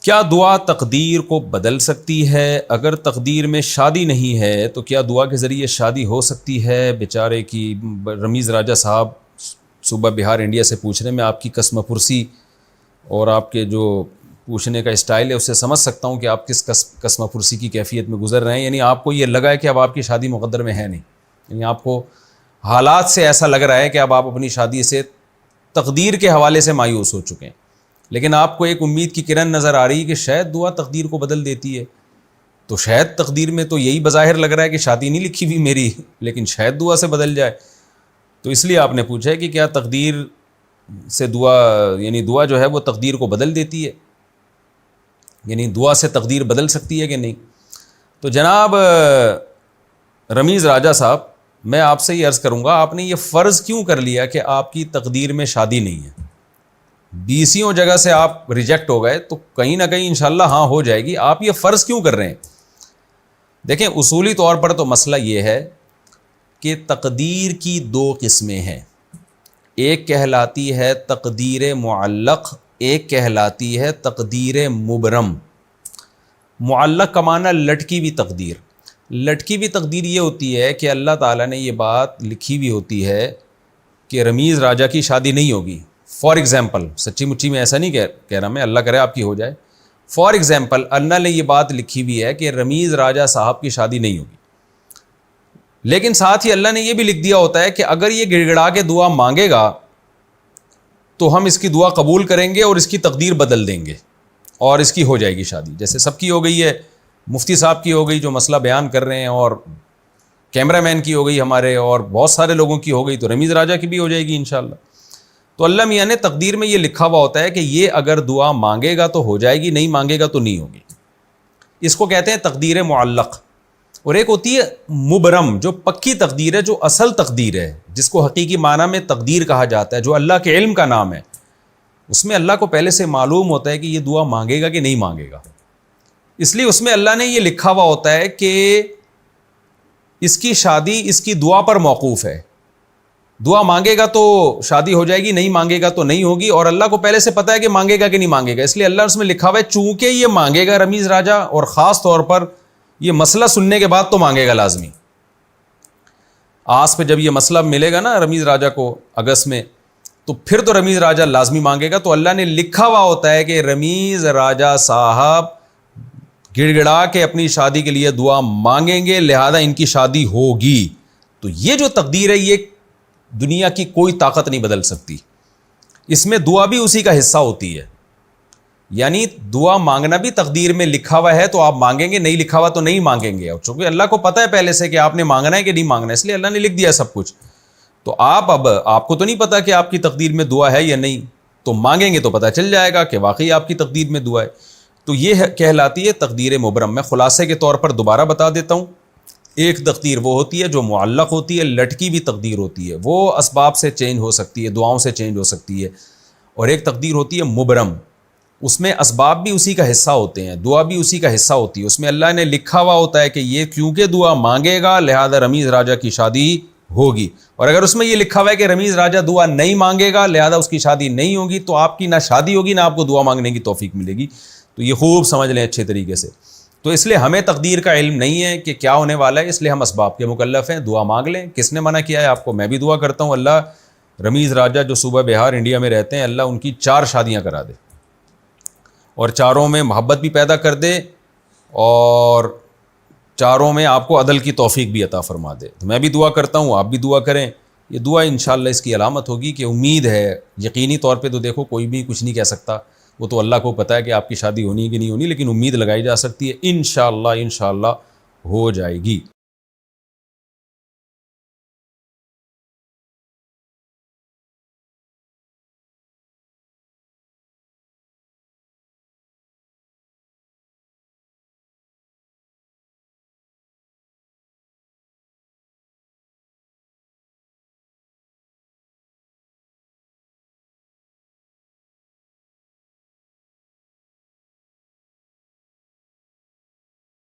کیا دعا تقدیر کو بدل سکتی ہے؟ اگر تقدیر میں شادی نہیں ہے تو کیا دعا کے ذریعے شادی ہو سکتی ہے؟ بیچارے کی رمیز راجہ صاحب صوبہ بہار انڈیا سے پوچھ رہے ہیں. میں آپ کی قسم پرسی اور آپ کے جو پوچھنے کا اسٹائل ہے اس سے سمجھ سکتا ہوں کہ آپ کس قسم پرسی کی کیفیت میں گزر رہے ہیں. یعنی آپ کو یہ لگا ہے کہ اب آپ کی شادی مقدر میں ہے نہیں، یعنی آپ کو حالات سے ایسا لگ رہا ہے کہ اب آپ اپنی شادی سے تقدیر کے حوالے سے مایوس ہو چکے ہیں. لیکن آپ کو ایک امید کی کرن نظر آ رہی ہے کہ شاید دعا تقدیر کو بدل دیتی ہے. تو شاید تقدیر میں تو یہی بظاہر لگ رہا ہے کہ شادی نہیں لکھی ہوئی میری، لیکن شاید دعا سے بدل جائے. تو اس لیے آپ نے پوچھا ہے کہ کیا تقدیر سے دعا، یعنی دعا جو ہے وہ تقدیر کو بدل دیتی ہے، یعنی دعا سے تقدیر بدل سکتی ہے کہ نہیں. تو جناب رمیز راجہ صاحب، میں آپ سے یہ عرض کروں گا، آپ نے یہ فرض کیوں کر لیا کہ آپ کی تقدیر میں شادی نہیں ہے؟ 20 جگہ سے آپ ریجیکٹ ہو گئے تو کہیں نہ کہیں انشاءاللہ ہاں ہو جائے گی. آپ یہ فرض کیوں کر رہے ہیں؟ دیکھیں، اصولی طور پر تو مسئلہ یہ ہے کہ تقدیر کی 2 قسمیں ہیں. ایک کہلاتی ہے تقدیر معلق، ایک کہلاتی ہے تقدیر مبرم. معلق کا معنی لٹکی ہوئی تقدیر. لٹکی ہوئی تقدیر یہ ہوتی ہے کہ اللہ تعالیٰ نے یہ بات لکھی ہوئی ہوتی ہے کہ رمیز راجہ کی شادی نہیں ہوگی. فار ایگزامپل، سچی مچی میں ایسا نہیں کہہ رہا میں، اللہ کرے آپ کی ہو جائے. فار ایگزامپل، اللہ نے یہ بات لکھی ہوئی ہے کہ رمیز راجہ صاحب کی شادی نہیں ہوگی، لیکن ساتھ ہی اللہ نے یہ بھی لکھ دیا ہوتا ہے کہ اگر یہ گڑ گڑا کے دعا مانگے گا تو ہم اس کی دعا قبول کریں گے اور اس کی تقدیر بدل دیں گے اور اس کی ہو جائے گی شادی. جیسے سب کی ہو گئی ہے، مفتی صاحب کی ہو گئی جو مسئلہ بیان کر رہے ہیں، اور کیمرہ مین کی ہو گئی ہمارے، اور بہت سارے لوگوں کی ہو گئی، تو رمیز راجہ کی بھی ہو جائے گی انشاءاللہ. تو اللہ میاں نے تقدیر میں یہ لکھا ہوا ہوتا ہے کہ یہ اگر دعا مانگے گا تو ہو جائے گی، نہیں مانگے گا تو نہیں ہوگی. اس کو کہتے ہیں تقدیر معلق. اور ایک ہوتی ہے مبرم، جو پکی تقدیر ہے، جو اصل تقدیر ہے، جس کو حقیقی معنی میں تقدیر کہا جاتا ہے، جو اللہ کے علم کا نام ہے. اس میں اللہ کو پہلے سے معلوم ہوتا ہے کہ یہ دعا مانگے گا کہ نہیں مانگے گا، اس لیے اس میں اللہ نے یہ لکھا ہوا ہوتا ہے کہ اس کی شادی اس کی دعا پر موقوف ہے. دعا مانگے گا تو شادی ہو جائے گی، نہیں مانگے گا تو نہیں ہوگی، اور اللہ کو پہلے سے پتا ہے کہ مانگے گا کہ نہیں مانگے گا. اس لیے اللہ اس میں لکھا ہوا ہے چونکہ یہ مانگے گا رمیز راجہ، اور خاص طور پر یہ مسئلہ سننے کے بعد تو مانگے گا لازمی. آس پہ جب یہ مسئلہ ملے گا نا رمیز راجہ کو اگست میں، تو پھر تو رمیز راجہ لازمی مانگے گا. تو اللہ نے لکھا ہوا ہوتا ہے کہ رمیز راجہ صاحب گڑ گڑا کے اپنی شادی کے لیے دعا مانگیں گے، لہذا ان کی شادی ہوگی. تو یہ جو تقدیر ہے یہ دنیا کی کوئی طاقت نہیں بدل سکتی. اس میں دعا بھی اسی کا حصہ ہوتی ہے، یعنی دعا مانگنا بھی تقدیر میں لکھا ہوا ہے تو آپ مانگیں گے، نہیں لکھا ہوا تو نہیں مانگیں گے. اور چونکہ اللہ کو پتہ ہے پہلے سے کہ آپ نے مانگنا ہے کہ نہیں مانگنا ہے، اس لیے اللہ نے لکھ دیا سب کچھ. تو آپ کو تو نہیں پتا کہ آپ کی تقدیر میں دعا ہے یا نہیں، تو مانگیں گے تو پتہ چل جائے گا کہ واقعی آپ کی تقدیر میں دعا ہے. تو یہ کہلاتی ہے تقدیر مبرم. میں خلاصے کے طور پر دوبارہ بتا دیتا ہوں. ایک تقدیر وہ ہوتی ہے جو معلق ہوتی ہے، لٹکی بھی تقدیر ہوتی ہے، وہ اسباب سے چینج ہو سکتی ہے، دعاؤں سے چینج ہو سکتی ہے. اور ایک تقدیر ہوتی ہے مبرم، اس میں اسباب بھی اسی کا حصہ ہوتے ہیں، دعا بھی اسی کا حصہ ہوتی ہے. اس میں اللہ نے لکھا ہوا ہوتا ہے کہ یہ کیونکہ دعا مانگے گا لہذا رمیز راجہ کی شادی ہوگی. اور اگر اس میں یہ لکھا ہوا ہے کہ رمیز راجہ دعا نہیں مانگے گا لہذا اس کی شادی نہیں ہوگی، تو آپ کی نہ شادی ہوگی نہ آپ کو دعا مانگنے کی توفیق ملے گی. تو یہ خوب سمجھ لیں اچھے طریقے سے. تو اس لیے ہمیں تقدیر کا علم نہیں ہے کہ کیا ہونے والا ہے، اس لیے ہم اسباب کے مکلف ہیں. دعا مانگ لیں. کس نے منع کیا ہے آپ کو؟ میں بھی دعا کرتا ہوں اللہ رمیز راجہ جو صوبہ بہار انڈیا میں رہتے ہیں، اللہ ان کی 4 شادیاں کرا دے اور 4 میں محبت بھی پیدا کر دے اور 4 میں آپ کو عدل کی توفیق بھی عطا فرما دے. تو میں بھی دعا کرتا ہوں، آپ بھی دعا کریں. یہ دعا انشاءاللہ اس کی علامت ہوگی کہ امید ہے. یقینی طور پہ تو دیکھو کوئی بھی کچھ نہیں کہہ سکتا، وہ تو اللہ کو پتہ ہے کہ آپ کی شادی ہونی ہے کہ نہیں ہونی، لیکن امید لگائی جا سکتی ہے. انشاءاللہ ہو جائے گی.